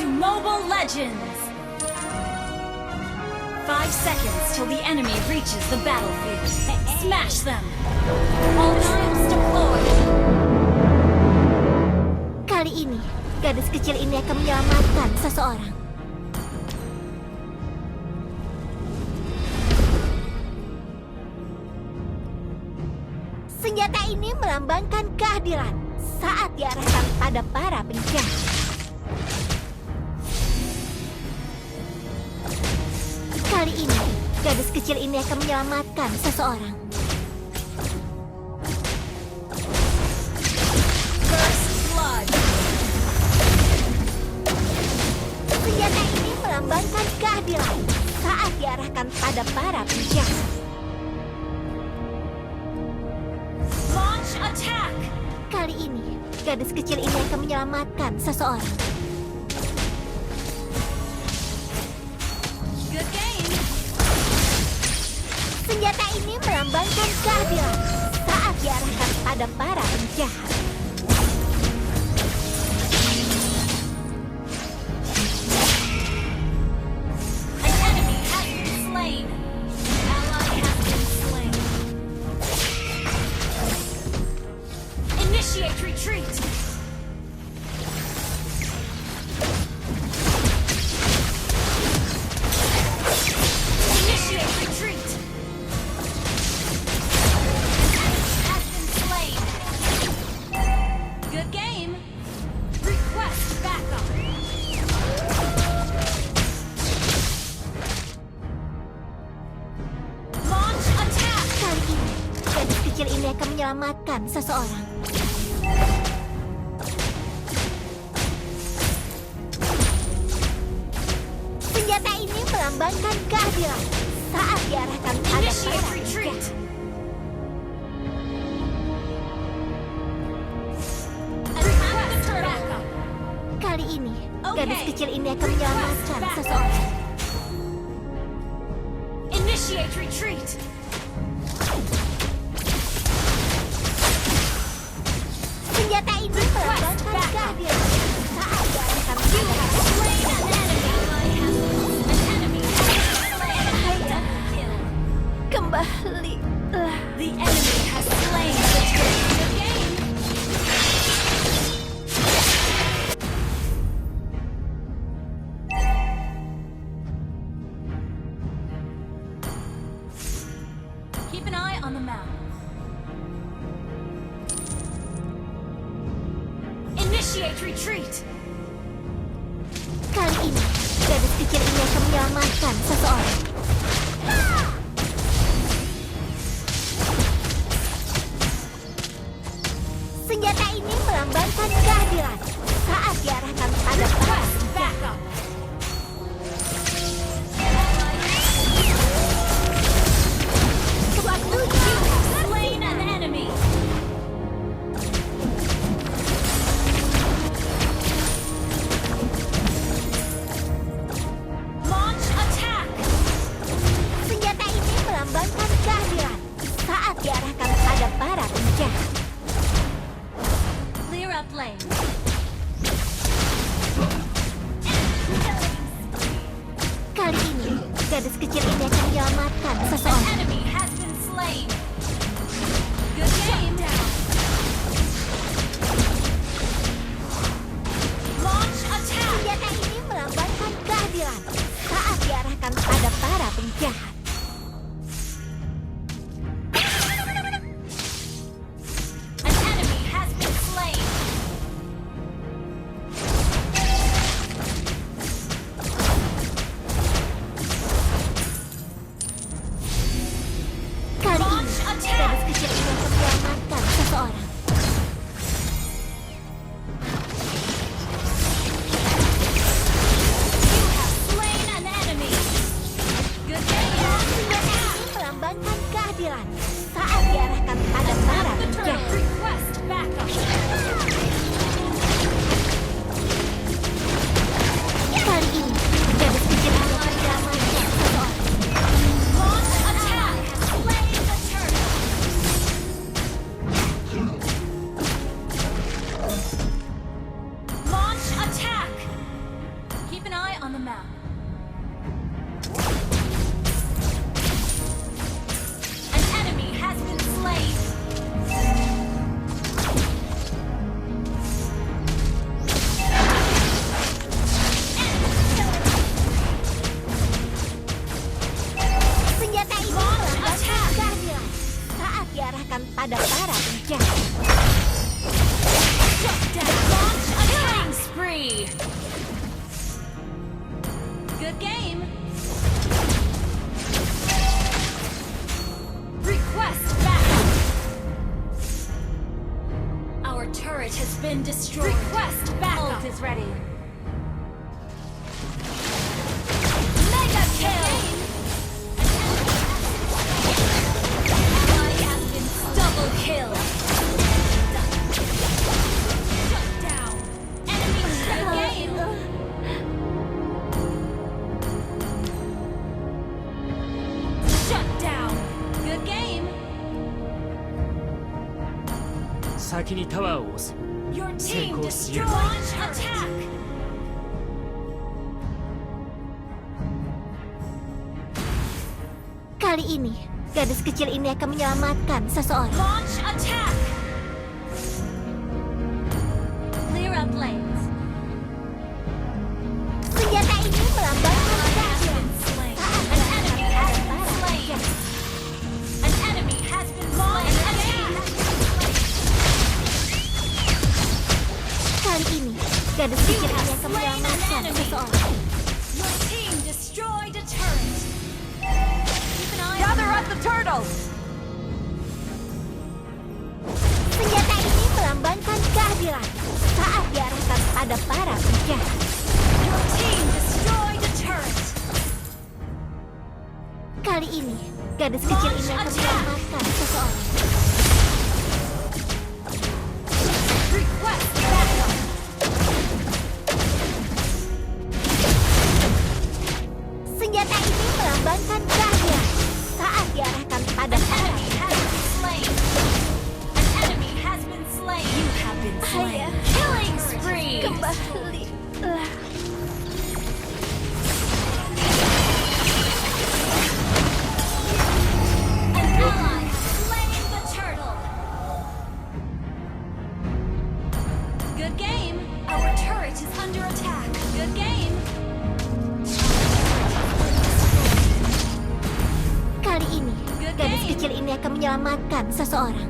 to Mobile Legends! 5 seconds till the enemy reaches the battlefield. Smash them! All troops deployed! Kali ini, gadis kecil ini akan menyelamatkan seseorang. Senjata ini melambangkan keadilan saat diarahkan pada para penjahat. Kali ini, gadis kecil ini akan menyelamatkan seseorang. First blood! Senjata ini melambangkan keadilan saat diarahkan pada para penjahat. Launch attack! Kali ini, gadis kecil ini akan menyelamatkan seseorang. Good game! Senjata ini melambangkan keadilan saat diarahkan pada para penjahat. An enemy has been slain! Ally has been slain! Initiate retreat! Initiate retreat! Has been slain! Good game! Request backup! Launch attack! Kali ini, gadis kecil ini akan menyelamatkan seseorang. Senjata ini melambangkan keadilan saat diarahkan pada Initiate para retreat! penjahat. Request backup! Kali ini, gadis Okay. kecil ini akan menyelamatkan seseorang. Initiate retreat! Senjata ini melambangkan keadilan saat diarahkan You pada have slain an enemy! An enemy has been slain! Double kill! kembalilah. The enemy has slain the turret. Good game! Keep an eye on the map. Initiate retreat! Kali ini, gadis kecil ini akan menyelamatkan seseorang. Senjata ini melambangkan keadilan saat diarahkan pada para Request penjahat. backup! Waktunya Slain an enemy! Launch attack! senjata ini melambangkan keadilan saat diarahkan pada para penjahat. Clear up lane. Kali ini, gadis kecil ini akan menyelamatkan An seseorang. enemy has been slain. Good game. Launch attack! Senjata ini melambangkan keadilan saat diarahkan pada para penjahat. An enemy has been slain. map. An enemy has been slain. Senjata ini melambangkan keadilan saat diarahkan pada para penjahat. Shut down. Launch a killing spree. Good game. Request backup. Our turret has been destroyed. Request backup. Ult is ready. Mega kill. Ally has been double kill. Shut down. Enemy good game. Shut down. Good game. 先にタワーを押す。 Your team 成功しよ destroyed う。 attack. Kali ini, gadis kecil ini akan menyelamatkan seseorang. Launch attack. Clear up lanes. Senjata ini melambangkan Ally has keadilan been slain. saat An enemy diarahkan has pada been para slain. penjahat. An enemy has been slain. Kali ini, gadis kecil ini akan menyelamatkan seseorang. Your team destroyed a turret. Keep an eye Gather up the turtles. Senjata ini melambangkan keadilan saat diarahkan pada para penjahat. Your team destroyed a turret. Kali ini, gadis kecil ini akan menyelamatkan seseorang. Request backup. Senjata ini melambangkan keadilan saat diarahkan pada para Enemy has been slain. An enemy has been slain. You have been slain. Killing spree. kembali. An ally has slain the turtle. Good game. Our turret is under attack. Good game. Kali ini, Good gadis game. kecil ini akan menyelamatkan seseorang.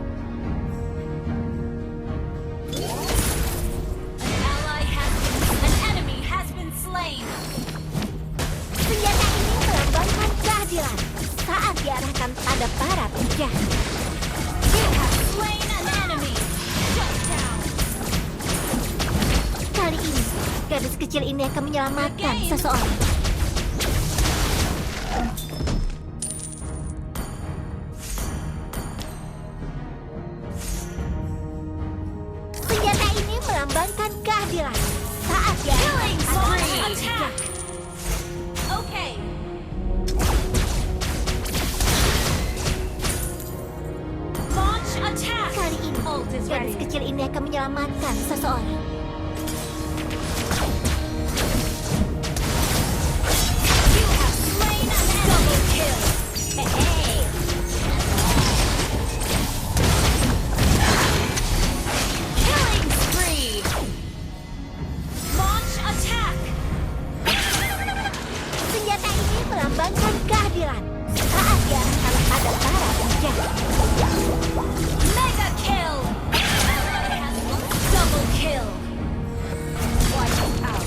An enemy has been slain. Senjata ini melambangkan keadilan saat diarahkan pada para penjahat. You have slain an enemy. Shut down. Kali ini, gadis kecil ini akan menyelamatkan Good game. seseorang. Senjata ini melambangkan keadilan saat Killing diarahkan pada para spree. penjahat. Attack. Okay. Launch attack. Kali ini, Ult is gadis ready. kecil ini akan menyelamatkan seseorang. You have slain an enemy. Double kill. Hey. Killing spree. Launch attack. Senjata ini melambangkan keadilan saat diarahkan pada para penjahat. Mega kill. Ally has double kill. Wipe out.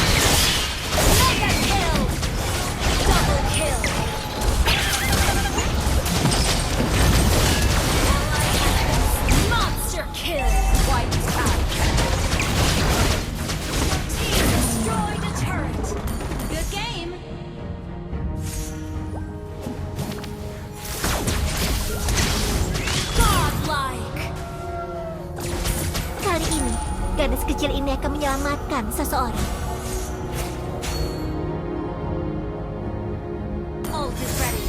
Mega kill. Double kill. Ally has monster kill. Wiped out. Team destroyed a turret. Good game. Godlike. Kali ini, gadis kecil ini akan menyelamatkan seseorang. Ult is ready.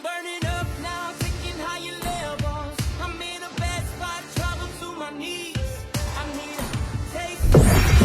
burning up